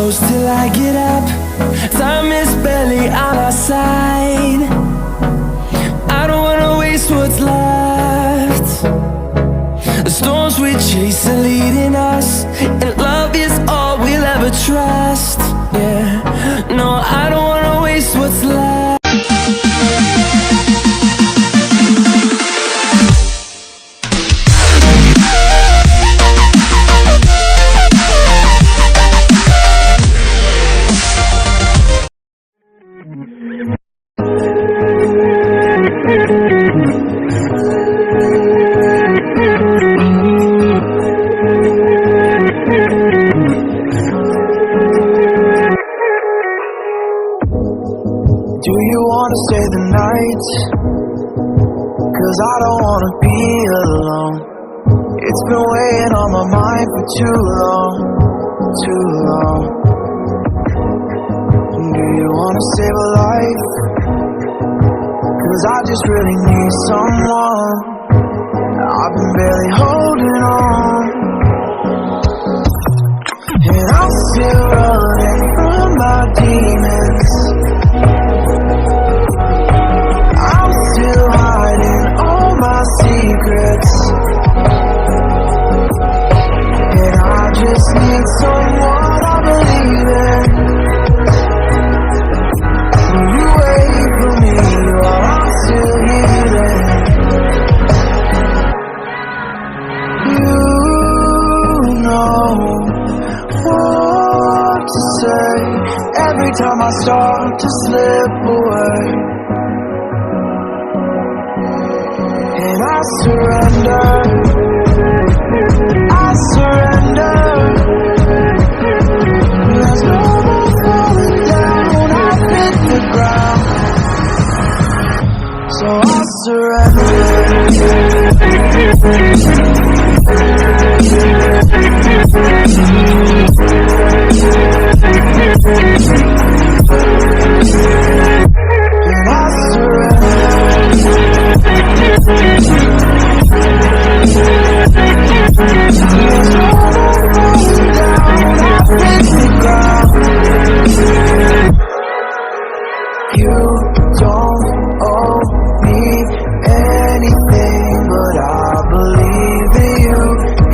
close till I get up. Time is barely on our side. I don't wanna waste what's left. The storms we chase are leading us, and love is all we'll ever trust. Yeah, no, I don't wanna waste what's left. Do you wanna stay the night? 'Cause I don't wanna be alone. It's been weighing on my mind for too long, too long. Do you wanna save a life? 'Cause I just really need someone. I've been barely holding on, and I'm still running from my demons. I'm still hiding all my secrets, and I just need someone I believe in. Will you wait for me while I'm still healing? You know what to say every time I start to slip away. And I surrender, I surrender. There's no more falling down, I've hit the ground. So I surrender. And I surrender. You don't owe me anything, but I believe that you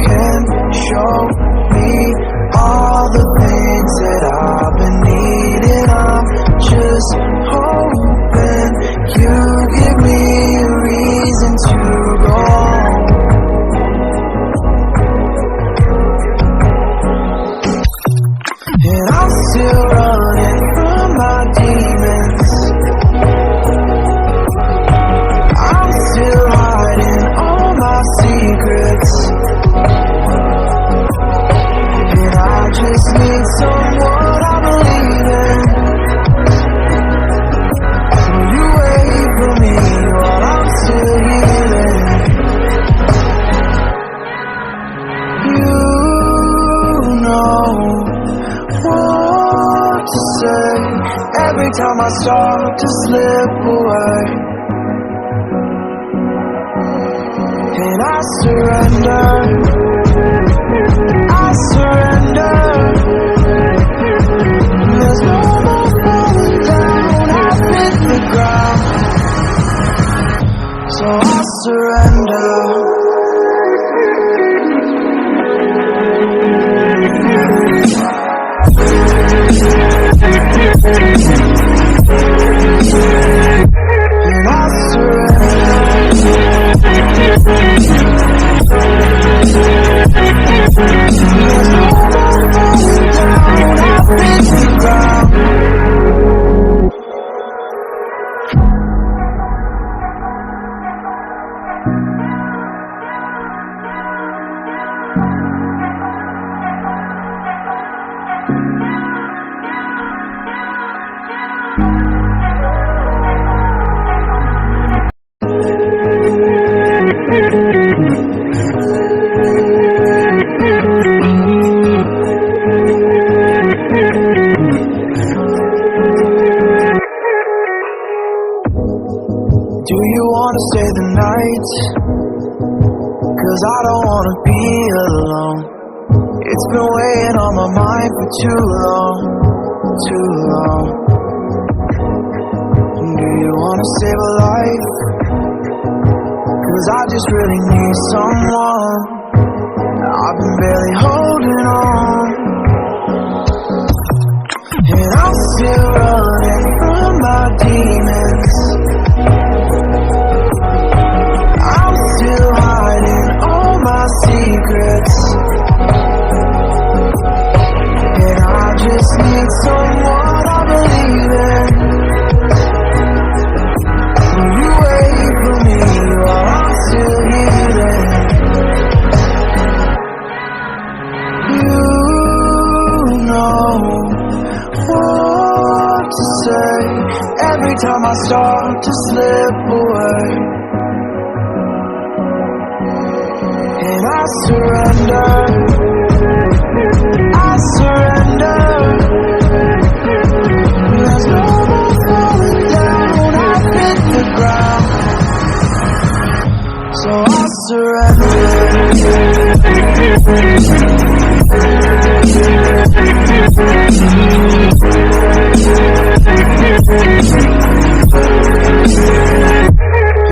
can show me all the things that I've been needing. I'm just hoping you give me a reason to go on. And I'm still running from my demons. I'm still hiding all my secrets, and I just need someone I believe in. Will you wait for me while I'm still healing? You know what to say every time I start to slip away. And I surrender, I surrender. There's no more falling down, I've hit the ground. So I surrender. And I Do you wanna stay the night? 'Cause I don't wanna be alone. It's been weighing on my mind for too long, too long. Do you wanna save a life? 'Cause I just really need someone. I've been barely holding on, and I'm still running from my demons. I'm still hiding all my secrets, and I just need someone I believe in. Will you wait for me while I'm still healing? You know what to say every time I start to slip away, and I surrender, I surrender. There's no more falling down, I've hit the ground, so I surrender.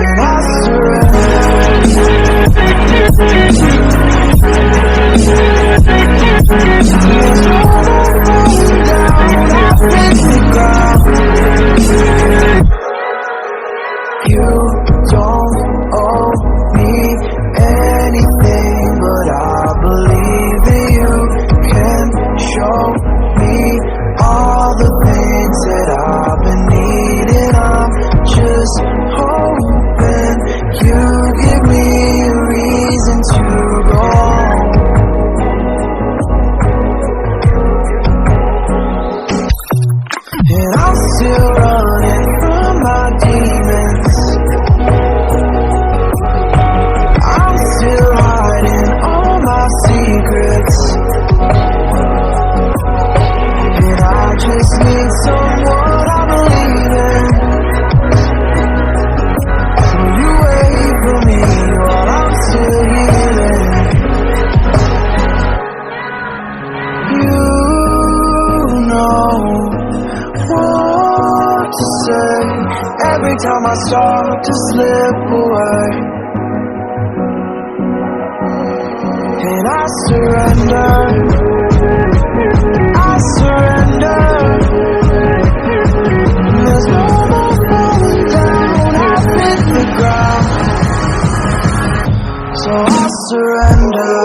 And I You don't owe me anything, but I believe that you can show me all the things that I've been needing. I'm just hoping you give me a reason to go on. And I'm still running from my demons. I'm still hiding all my secrets, and I just need someone I believe in. Will you wait for me while I'm still healing? You know what to say every time I start to slip away, and I surrender, I surrender. There's no more falling down, I've hit the ground, so I surrender.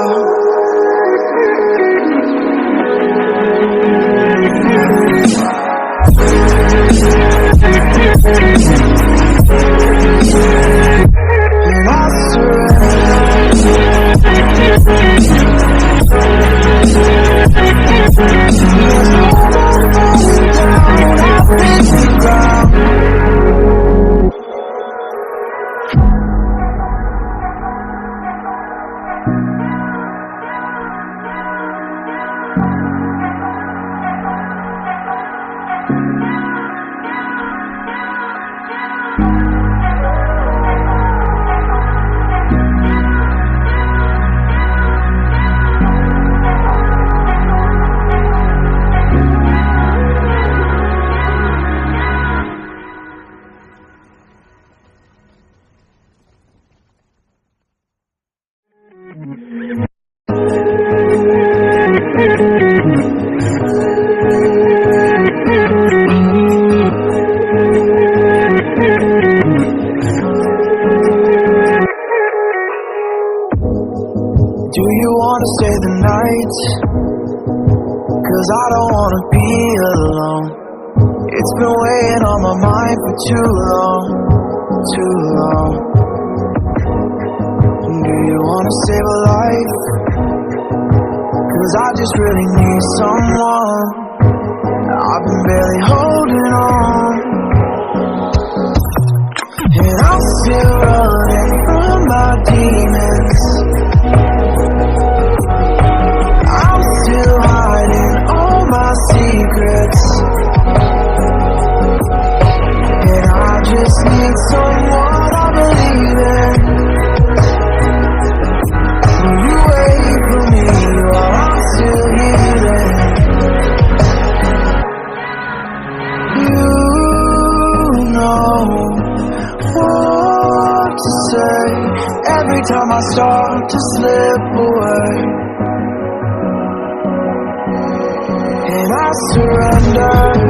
And I Do you wanna stay the night? 'Cause I don't wanna be alone. It's been weighing on my mind for too long, too long. Do you wanna save a life? 'Cause I just really need someone. I've been barely holding on, and I'm still running from my demons. I'm still hiding all my secrets, and I just need someone I believe in. Will you wait for me while I'm still I start to slip away, and I surrender.